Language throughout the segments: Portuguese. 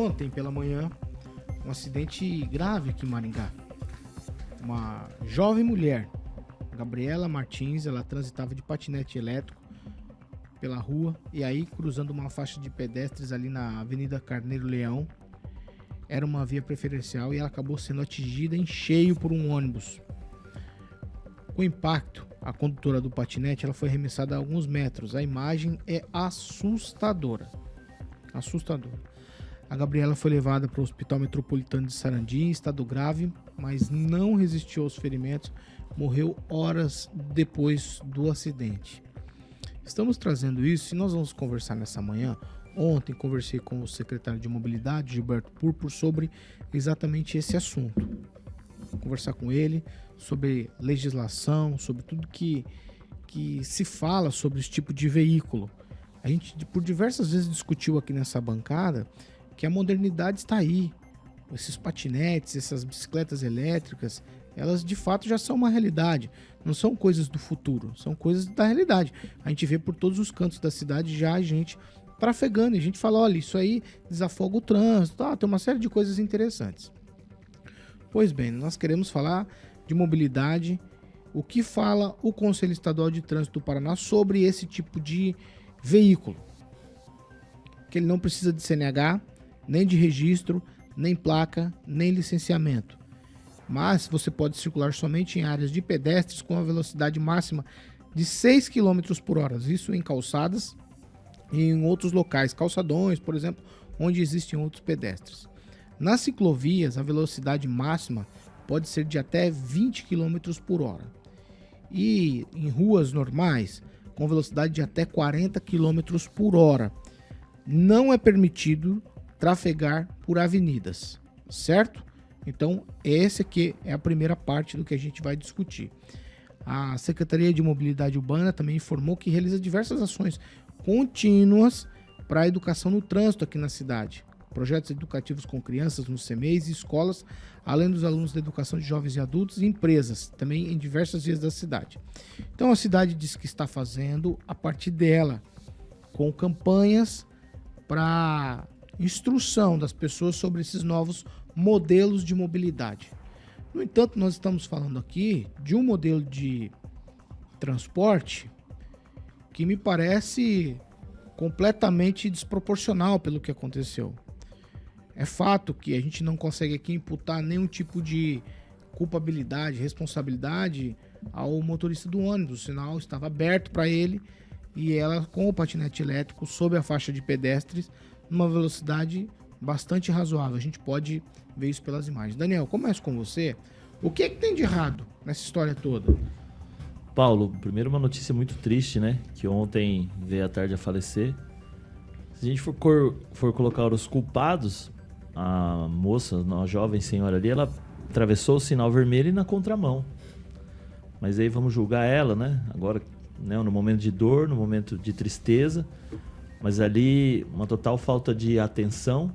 ontem pela manhã um acidente grave aqui em Maringá. Uma jovem mulher, Gabriela Martins, ela transitava de patinete elétrico pela rua e aí cruzando uma faixa de pedestres ali na Avenida Carneiro Leão. Era uma via preferencial e ela acabou sendo atingida em cheio por um ônibus. Com o impacto, a condutora do patinete ela foi arremessada a alguns metros. A imagem é assustadora. Assustadora. A Gabriela foi levada para o Hospital Metropolitano de Sarandi em estado grave, mas não resistiu aos ferimentos. Morreu horas depois do acidente. Estamos trazendo isso e nós vamos conversar nessa manhã. Ontem conversei com o secretário de Mobilidade, Gilberto Purpur, sobre exatamente esse assunto. Vou conversar com ele sobre legislação, sobre tudo que se fala sobre esse tipo de veículo. A gente por diversas vezes discutiu aqui nessa bancada que a modernidade está aí. Esses patinetes, essas bicicletas elétricas, elas de fato já são uma realidade. Não são coisas do futuro, são coisas da realidade. A gente vê por todos os cantos da cidade já a gente trafegando. E a gente fala, olha, isso aí desafoga o trânsito, tem uma série de coisas interessantes. Pois bem, nós queremos falar de mobilidade. O que fala o Conselho Estadual de Trânsito do Paraná sobre esse tipo de veículo? Que ele não precisa de CNH, nem de registro, nem placa, nem licenciamento. Mas você pode circular somente em áreas de pedestres com a velocidade máxima de 6 km por hora. Isso em calçadas e em outros locais, calçadões, por exemplo, onde existem outros pedestres. Nas ciclovias, a velocidade máxima pode ser de até 20 km por hora. E em ruas normais, com velocidade de até 40 km por hora. Não é permitido trafegar por avenidas, certo? Então, essa aqui é a primeira parte do que a gente vai discutir. A Secretaria de Mobilidade Urbana também informou que realiza diversas ações contínuas para a educação no trânsito aqui na cidade. Projetos educativos com crianças nos CMEs e escolas, além dos alunos da educação de jovens e adultos e empresas, também em diversas vias da cidade. Então, a cidade diz que está fazendo a partir dela, com campanhas para instrução das pessoas sobre esses novos modelos de mobilidade. No entanto, nós estamos falando aqui de um modelo de transporte que me parece completamente desproporcional pelo que aconteceu. É fato que a gente não consegue aqui imputar nenhum tipo de culpabilidade, responsabilidade ao motorista do ônibus. O sinal estava aberto para ele e ela com o patinete elétrico sob a faixa de pedestres numa velocidade bastante razoável. A gente pode ver isso pelas imagens. Daniel, começo com você. O que é que tem de errado nessa história toda? Paulo, primeiro uma notícia muito triste, né? Que ontem veio à tarde a falecer. Se a gente for colocar os culpados, a moça, a jovem senhora ali, ela atravessou o sinal vermelho e na contramão. Mas aí vamos julgar ela, né? Agora, né, no momento de dor, no momento de tristeza. Mas ali uma total falta de atenção,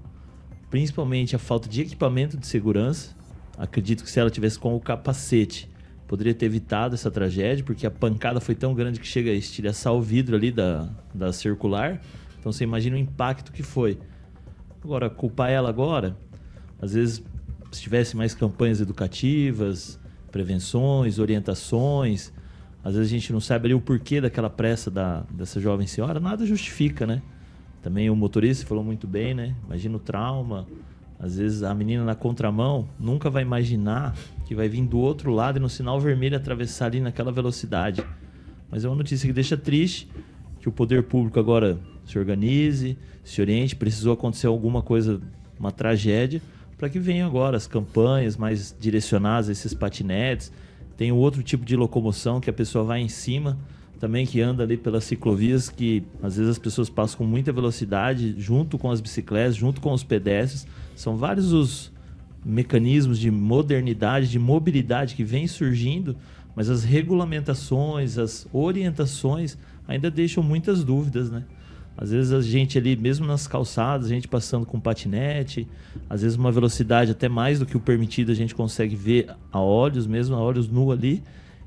principalmente a falta de equipamento de segurança. Acredito que se ela tivesse com o capacete, poderia ter evitado essa tragédia, porque a pancada foi tão grande que chega a estilhaçar o vidro ali da circular. Então você imagina o impacto que foi. Agora, culpar ela agora, às vezes, se tivesse mais campanhas educativas, prevenções, orientações, às vezes a gente não sabe ali o porquê daquela pressa dessa jovem senhora, nada justifica, né? Também o motorista falou muito bem, né? Imagina o trauma. Às vezes a menina na contramão nunca vai imaginar que vai vir do outro lado e no sinal vermelho atravessar ali naquela velocidade. Mas é uma notícia que deixa triste, que o poder público agora se organize, se oriente. Precisou acontecer alguma coisa, uma tragédia, para que venham agora as campanhas mais direcionadas a esses patinetes. Tem outro tipo de locomoção que a pessoa vai em cima, também que anda ali pelas ciclovias, que às vezes as pessoas passam com muita velocidade, junto com as bicicletas, junto com os pedestres. São vários os mecanismos de modernidade, de mobilidade que vêm surgindo, mas as regulamentações, as orientações ainda deixam muitas dúvidas, né? Às vezes a gente ali, mesmo nas calçadas, a gente passando com patinete, às vezes uma velocidade até mais do que o permitido a gente consegue ver a olhos, mesmo a olhos nu ali.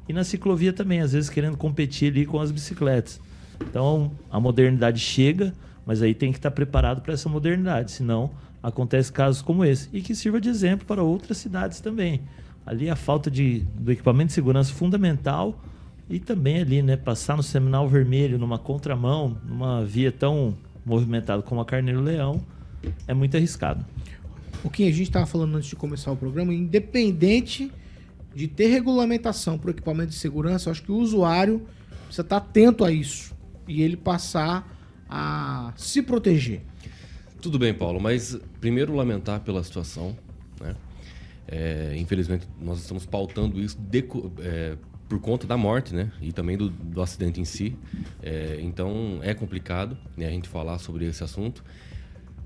E na ciclovia também, às vezes querendo competir ali com as bicicletas. Então a modernidade chega, mas aí tem que estar preparado para essa modernidade, senão acontece casos como esse. E que sirva de exemplo para outras cidades também. Ali a falta do equipamento de segurança fundamental e também ali, né, passar no seminal vermelho, numa contramão, numa via tão movimentada como a Carneiro Leão, é muito arriscado. O que a gente estava falando antes de começar o programa, independente de ter regulamentação para o equipamento de segurança, eu acho que o usuário precisa estar atento a isso e ele passar a se proteger. Tudo bem, Paulo, mas primeiro lamentar pela situação, né? Infelizmente, nós estamos pautando isso por conta da morte, né? E também do acidente em si. Então, é complicado, né, a gente falar sobre esse assunto.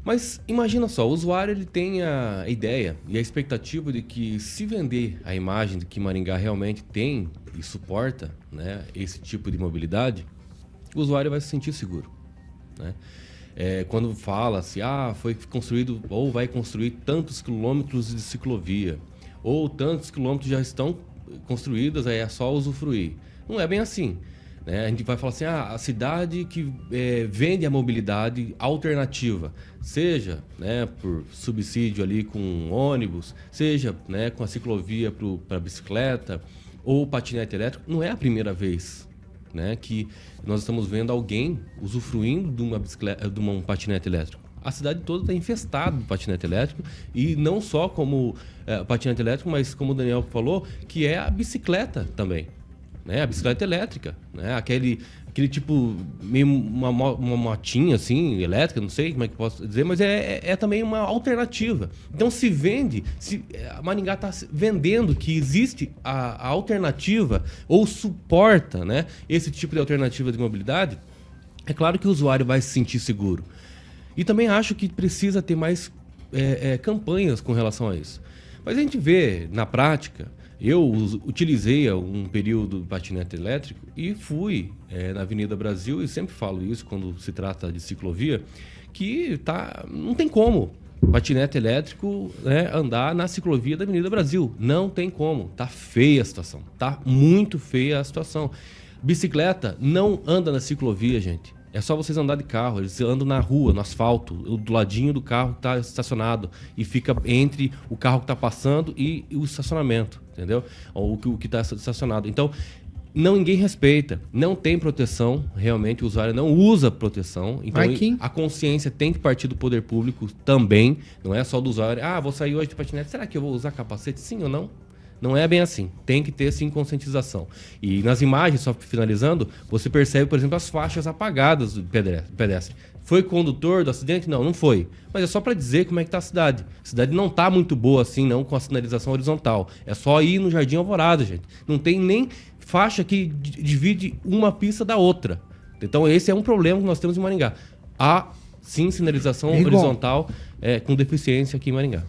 Mas imagina só, o usuário ele tem a ideia e a expectativa de que se vender a imagem de que Maringá realmente tem e suporta, né, esse tipo de mobilidade, o usuário vai se sentir seguro, né? Quando fala-se, foi construído ou vai construir tantos quilômetros de ciclovia, ou tantos quilômetros já estão construídos, aí é só usufruir. Não é bem assim, né? A gente vai falar assim, a cidade que vende a mobilidade alternativa, seja, né, por subsídio ali com ônibus, seja, né, com a ciclovia para bicicleta ou patinete elétrico, não é a primeira vez, né, que nós estamos vendo alguém usufruindo de uma bicicleta, de um patinete elétrico. A cidade toda está infestada de patinete elétrico, e não só como patinete elétrico, mas como o Daniel falou, que é a bicicleta também, né? A bicicleta elétrica, né? Aquele tipo, meio uma motinha assim, elétrica, não sei como é que posso dizer, mas é também uma alternativa. Então se vende, a Maringá está vendendo que existe a alternativa, ou suporta, né, esse tipo de alternativa de mobilidade, é claro que o usuário vai se sentir seguro. E também acho que precisa ter mais campanhas com relação a isso. Mas a gente vê, na prática, eu utilizei um período do patinete elétrico e fui na Avenida Brasil, e sempre falo isso quando se trata de ciclovia, que não tem como patinete elétrico, né, andar na ciclovia da Avenida Brasil. Não tem como. Tá feia a situação. Tá muito feia a situação. Bicicleta não anda na ciclovia, gente. É só vocês andar de carro, eles andam na rua, no asfalto, do ladinho do carro que está estacionado, e fica entre o carro que está passando e o estacionamento, entendeu? Ou o que está estacionado. Então, ninguém respeita, não tem proteção, realmente o usuário não usa proteção. Então, a consciência tem que partir do poder público também, não é só do usuário. Vou sair hoje de patinete, será que eu vou usar capacete? Sim ou não? Não é bem assim. Tem que ter, sim, conscientização. E nas imagens, só finalizando, você percebe, por exemplo, as faixas apagadas do pedestre. Foi condutor do acidente? Não, não foi. Mas é só para dizer como é que está a cidade. A cidade não está muito boa assim, não, com a sinalização horizontal. É só ir no Jardim Alvorada, gente. Não tem nem faixa que divide uma pista da outra. Então esse é um problema que nós temos em Maringá. Há, sim, sinalização horizontal com deficiência aqui em Maringá.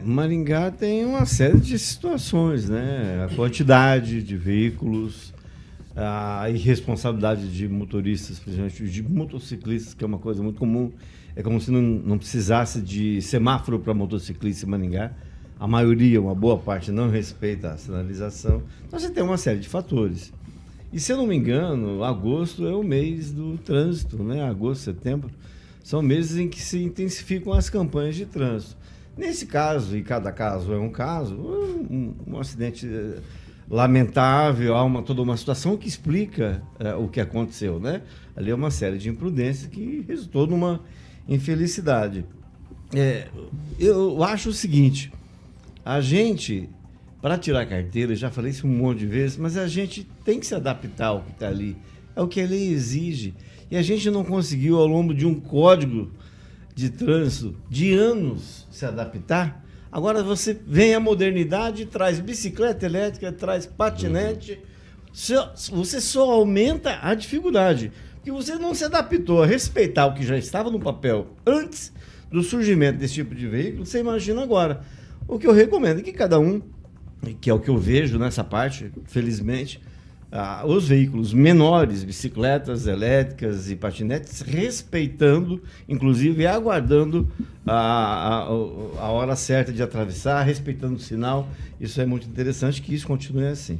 Maringá tem uma série de situações, né? A quantidade de veículos, a irresponsabilidade de motoristas, principalmente de motociclistas, que é uma coisa muito comum. É como se não precisasse de semáforo para motociclista em Maringá. A maioria, uma boa parte, não respeita a sinalização. Então você tem uma série de fatores. E se eu não me engano, agosto é o mês do trânsito, né? Agosto, setembro, são meses em que se intensificam as campanhas de trânsito. Nesse caso, e cada caso é um caso, um acidente lamentável, há toda uma situação que explica o que aconteceu, né? Ali é uma série de imprudências que resultou numa infelicidade. Eu acho o seguinte, a gente, para tirar carteira, já falei isso um monte de vezes, mas a gente tem que se adaptar ao que está ali, é o que a lei exige. E a gente não conseguiu, ao longo de um código de trânsito de anos, se adaptar. Agora você vem a modernidade, traz bicicleta elétrica, traz patinete, você só aumenta a dificuldade, porque você não se adaptou a respeitar o que já estava no papel antes do surgimento desse tipo de veículo. Você imagina agora. O que eu recomendo é que cada um, que é o que eu vejo nessa parte, felizmente, os veículos menores, bicicletas elétricas e patinetes, respeitando, inclusive aguardando a hora certa de atravessar, respeitando o sinal. Isso é muito interessante, que isso continue assim.